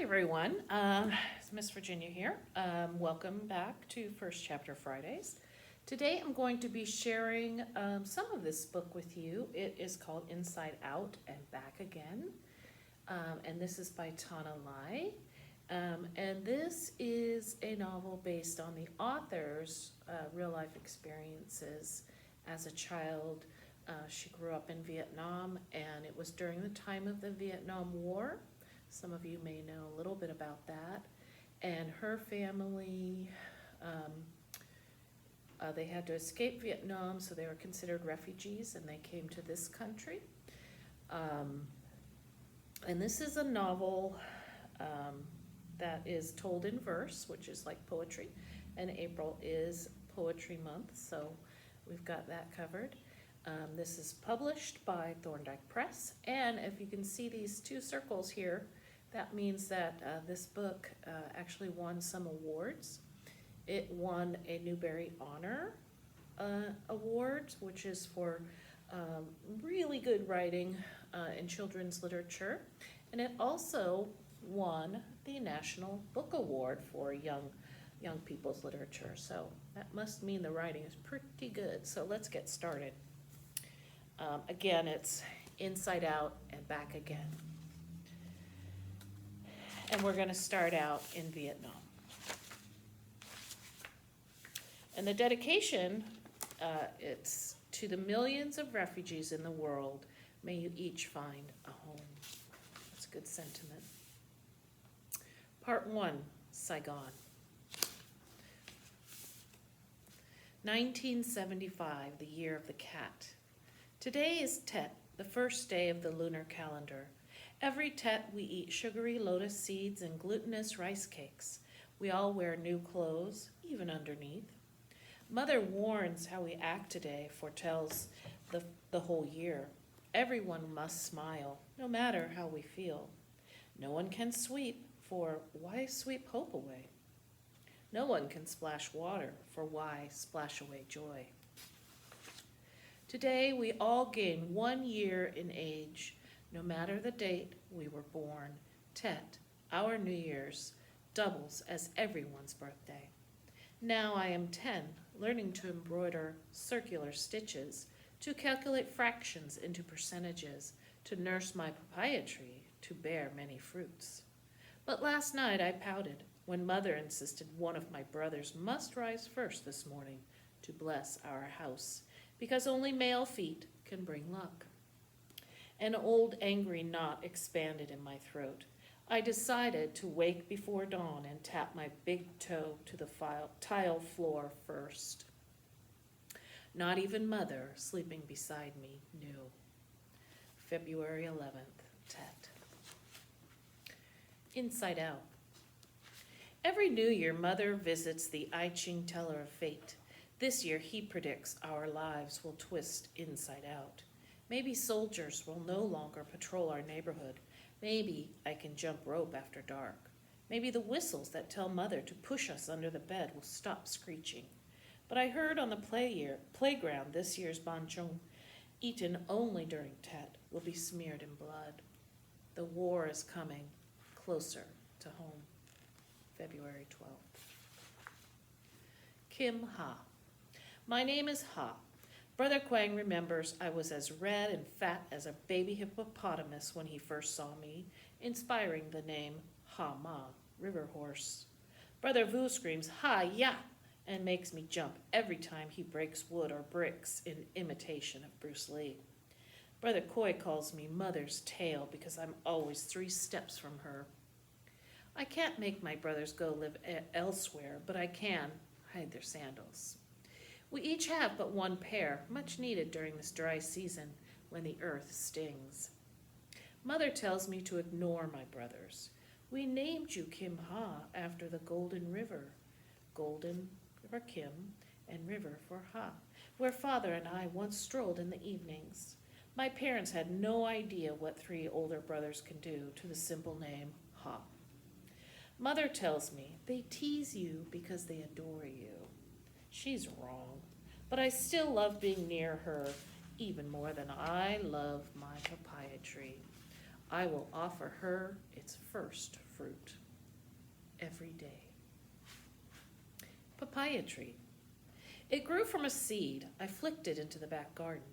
everyone. It's Miss Virginia here. Welcome back to First Chapter Fridays. Today I'm going to be sharing some of this book with you. It is called Inside Out and Back Again. And this is by Thanhha Lai. And this is a novel based on the author's real life experiences as a child. She grew up in Vietnam, and it was during the time of the Vietnam War. Some of you may know a little bit about that. And her family, they had to escape Vietnam, so they were considered refugees, and they came to this country. And this is a novel that is told in verse, which is like poetry. And April is Poetry Month, so we've got that covered. This is published by Thorndike Press, and if you can see these two circles here, that means that this book actually won some awards. It won a Newbery Honor Award, which is for really good writing in children's literature, and it also won the National Book Award for young people's literature, so that must mean the writing is pretty good. So let's get started. Again, it's Inside Out and Back Again. And we're going to start out in Vietnam. And the dedication, it's to the millions of refugees in the world. May you each find a home. That's a good sentiment. Part 1, Saigon. 1975, the year of the cat. Today is Tet, the first day of the lunar calendar. Every Tet we eat sugary lotus seeds and glutinous rice cakes. We all wear new clothes, even underneath. Mother warns how we act today foretells the whole year. Everyone must smile, no matter how we feel. No one can sweep, for why sweep hope away? No one can splash water, for why splash away joy? Today we all gain 1 year in age. No matter the date we were born, Tet, our New Year's, doubles as everyone's birthday. Now I am 10, learning to embroider circular stitches, to calculate fractions into percentages, to nurse my papaya tree, to bear many fruits. But last night I pouted when Mother insisted one of my brothers must rise first this morning to bless our house, because only male feet can bring luck. An old angry knot expanded in my throat. I decided to wake before dawn and tap my big toe to the tile floor first. Not even Mother, sleeping beside me, knew. February 11th, Tet. Inside Out. Every New Year, Mother visits the I Ching teller of fate. This year, he predicts our lives will twist inside out. Maybe soldiers will no longer patrol our neighborhood. Maybe I can jump rope after dark. Maybe the whistles that tell Mother to push us under the bed will stop screeching. But I heard on the playground this year's banchong, eaten only during Tet, will be smeared in blood. The war is coming closer to home. February 12th. Kim Ha. My name is Ha. Brother Quang remembers I was as red and fat as a baby hippopotamus when he first saw me, inspiring the name Ha Ma, river horse. Brother Vu screams, Ha Ya, and makes me jump every time he breaks wood or bricks in imitation of Bruce Lee. Brother Koi calls me Mother's tail because I'm always 3 steps from her. I can't make my brothers go live elsewhere, but I can hide their sandals. We each have but 1 pair, much needed during this dry season when the earth stings. Mother tells me to ignore my brothers. We named you Kim Ha after the Golden River. Golden for Kim and River for Ha, where Father and I once strolled in the evenings. My parents had no idea what 3 older brothers can do to the simple name Ha. Mother tells me they tease you because they adore you. She's wrong, but I still love being near her even more than I love my papaya tree. I will offer her its first fruit every day. Papaya tree. It grew from a seed. I flicked it into the back garden.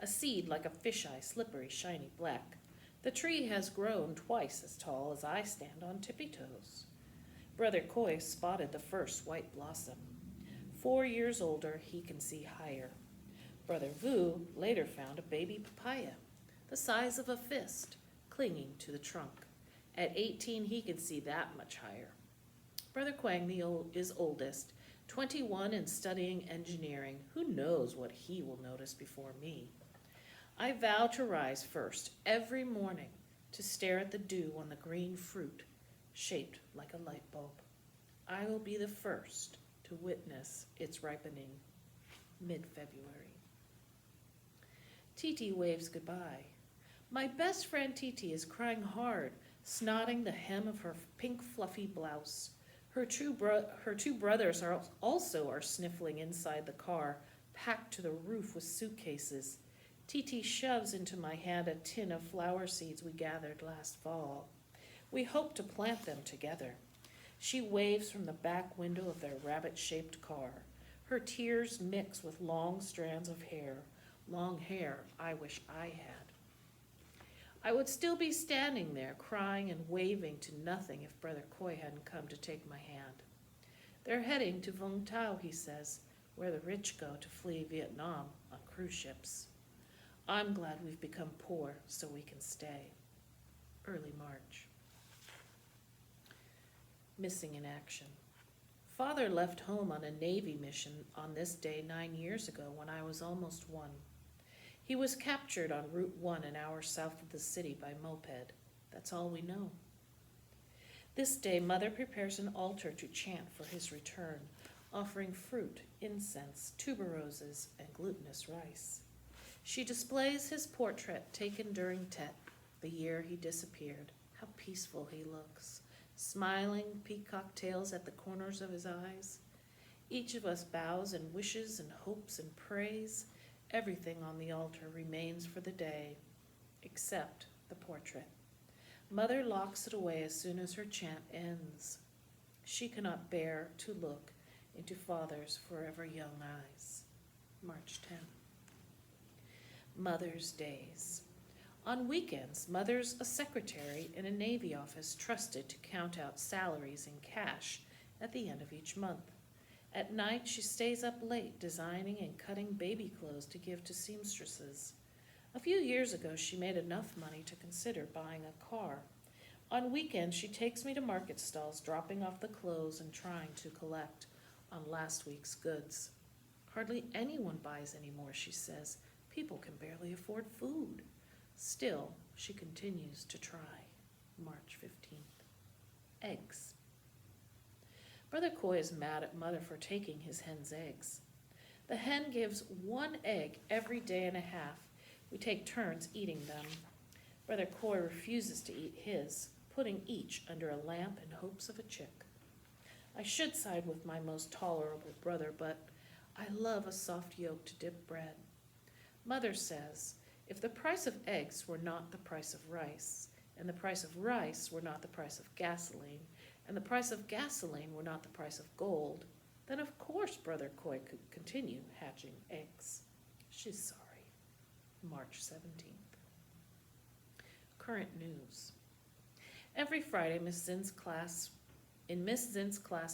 A seed like a fisheye, slippery, shiny black. The tree has grown twice as tall as I stand on tippy toes. Brother Coy spotted the first white blossom. 4 years older, he can see higher. Brother Vu later found a baby papaya, the size of a fist, clinging to the trunk. At 18, he can see that much higher. Brother Quang is oldest, 21 and studying engineering. Who knows what he will notice before me? I vow to rise first every morning to stare at the dew on the green fruit, shaped like a light bulb. I will be the first to witness its ripening, mid-February. Titi waves goodbye. My best friend Titi is crying hard, snotting the hem of her pink fluffy blouse. Her two brothers are also sniffling inside the car, packed to the roof with suitcases. Titi shoves into my hand a tin of flower seeds we gathered last fall. We hope to plant them together. She waves from the back window of their rabbit-shaped car. Her tears mix with long strands of hair, long hair I wish I had. I would still be standing there, crying and waving to nothing if Brother Coy hadn't come to take my hand. They're heading to Vung Tau, he says, where the rich go to flee Vietnam on cruise ships. I'm glad we've become poor so we can stay. Early March. Missing in action. Father left home on a Navy mission on this day 9 years ago when I was almost 1. He was captured on Route 1 an hour south of the city by moped. That's all we know. This day, Mother prepares an altar to chant for his return, offering fruit, incense, tuberoses, and glutinous rice. She displays his portrait taken during Tet, the year he disappeared. How peaceful he looks, smiling peacock tails at the corners of his eyes. Each of us bows and wishes and hopes and prays. Everything on the altar remains for the day, except the portrait. Mother locks it away as soon as her chant ends. She cannot bear to look into Father's forever young eyes. March 10th. Mother's Days. On weekends, Mother's a secretary in a Navy office trusted to count out salaries in cash at the end of each month. At night, she stays up late designing and cutting baby clothes to give to seamstresses. A few years ago, she made enough money to consider buying a car. On weekends, she takes me to market stalls, dropping off the clothes and trying to collect on last week's goods. Hardly anyone buys anymore, she says. People can barely afford food. Still, she continues to try. March 15th. Eggs. Brother Coy is mad at Mother for taking his hen's eggs. The hen gives 1 egg every day and a half. We take turns eating them. Brother Coy refuses to eat his, putting each under a lamp in hopes of a chick. I should side with my most tolerable brother, but I love a soft yolk to dip bread. Mother says, if the price of eggs were not the price of rice, and the price of rice were not the price of gasoline, and the price of gasoline were not the price of gold, then of course Brother Coy could continue hatching eggs. She's sorry. March 17th. Current news. Every Friday, in Miss Zinn's class,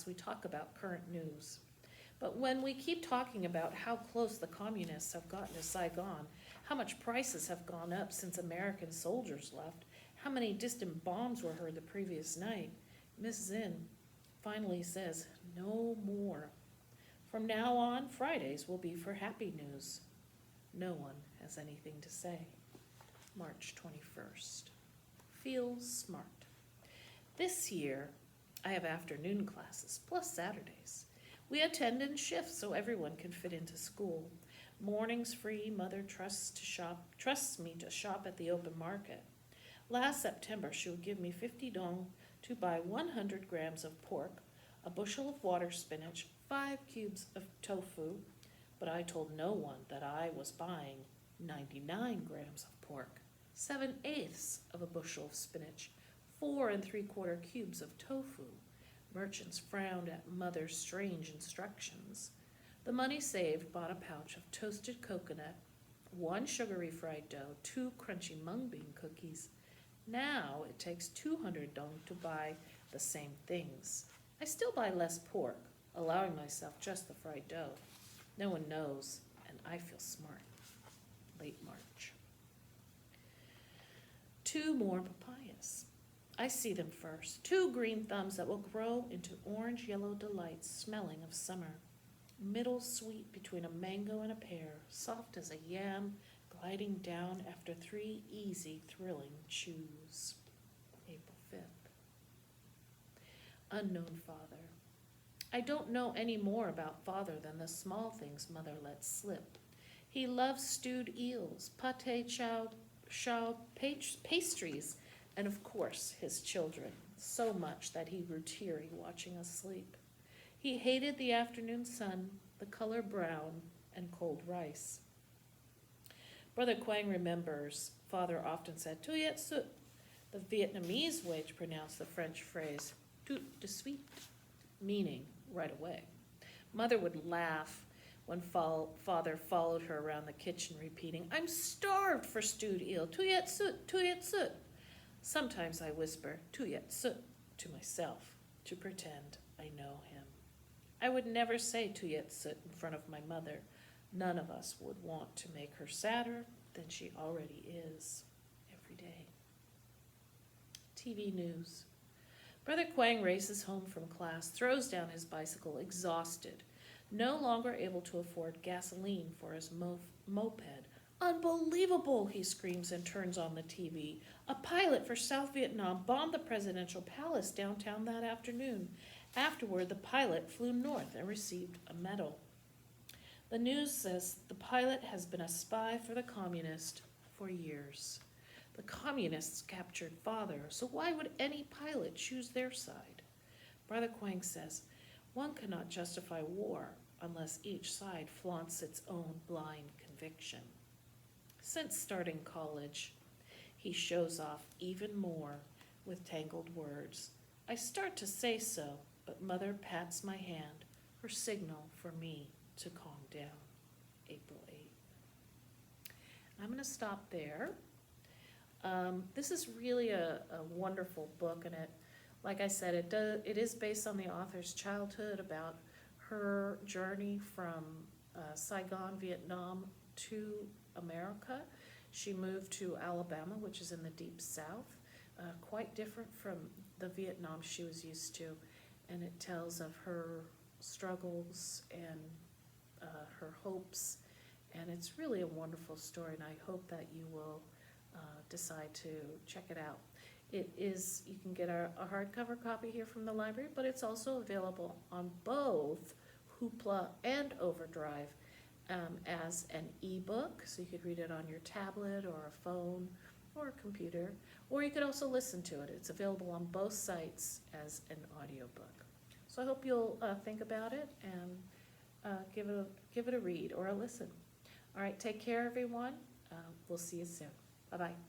we talk about current news. But when we keep talking about how close the communists have gotten to Saigon, how much prices have gone up since American soldiers left, how many distant bombs were heard the previous night, Miss Zinn finally says, no more. From now on, Fridays will be for happy news. No one has anything to say. March 21st. Feels smart. This year, I have afternoon classes, plus Saturdays. We attend in shifts so everyone can fit into school. Mornings free, Mother trusts me to shop at the open market. Last September, she would give me 50 dong to buy 100 grams of pork, a bushel of water spinach, 5 cubes of tofu, but I told no one that I was buying 99 grams of pork. 7/8 of a bushel of spinach, 4 3/4 cubes of tofu. Merchants frowned at Mother's strange instructions. The money saved bought a pouch of toasted coconut, 1 sugary fried dough, 2 crunchy mung bean cookies. Now it takes 200 dong to buy the same things. I still buy less pork, allowing myself just the fried dough. No one knows, and I feel smart. Late March. 2 more papayas. I see them first. 2 green thumbs that will grow into orange-yellow delights smelling of summer. Middle sweet between a mango and a pear, soft as a yam, gliding down after 3 easy, thrilling chews. April 5th. Unknown father. I don't know any more about father than the small things Mother lets slip. He loves stewed eels, pâté chow pastries, and of course his children, so much that he grew teary watching us sleep. He hated the afternoon sun, the color brown, and cold rice. Brother Quang remembers father often said, "Tu yet sut," the Vietnamese way to pronounce the French phrase, tout de suite, meaning right away. Mother would laugh when father followed her around the kitchen repeating, "I'm starved for stewed eel, tu yet sut, tu yet sut." Sometimes I whisper, "Tu yet sut," to myself, to pretend I know him. I would never say "tu yet sut" in front of my mother. None of us would want to make her sadder than she already is every day. TV news. Brother Quang races home from class, throws down his bicycle, exhausted, no longer able to afford gasoline for his moped. "Unbelievable," he screams and turns on the TV. "A pilot for South Vietnam bombed the presidential palace downtown that afternoon. Afterward, the pilot flew north and received a medal." The news says the pilot has been a spy for the communists for years. The communists captured father, so why would any pilot choose their side? Brother Quang says, one cannot justify war unless each side flaunts its own blind conviction. Since starting college, he shows off even more with tangled words. I start to say so, but Mother pats my hand, her signal for me to calm down. April 8th. I'm going to stop there. This is really a wonderful book, and like I said, it is based on the author's childhood, about her journey from Saigon, Vietnam to America. She moved to Alabama, which is in the deep south, quite different from the Vietnam she was used to, and it tells of her struggles and her hopes, and it's really a wonderful story, and I hope that you will decide to check it out. You can get a hardcover copy here from the library, but it's also available on both Hoopla and Overdrive as an ebook, so you could read it on your tablet or a phone or a computer, or you could also listen to it. It's available on both sites as an audiobook. So I hope you'll think about it and give it a read or a listen. All right, take care, everyone. We'll see you soon. Bye-bye.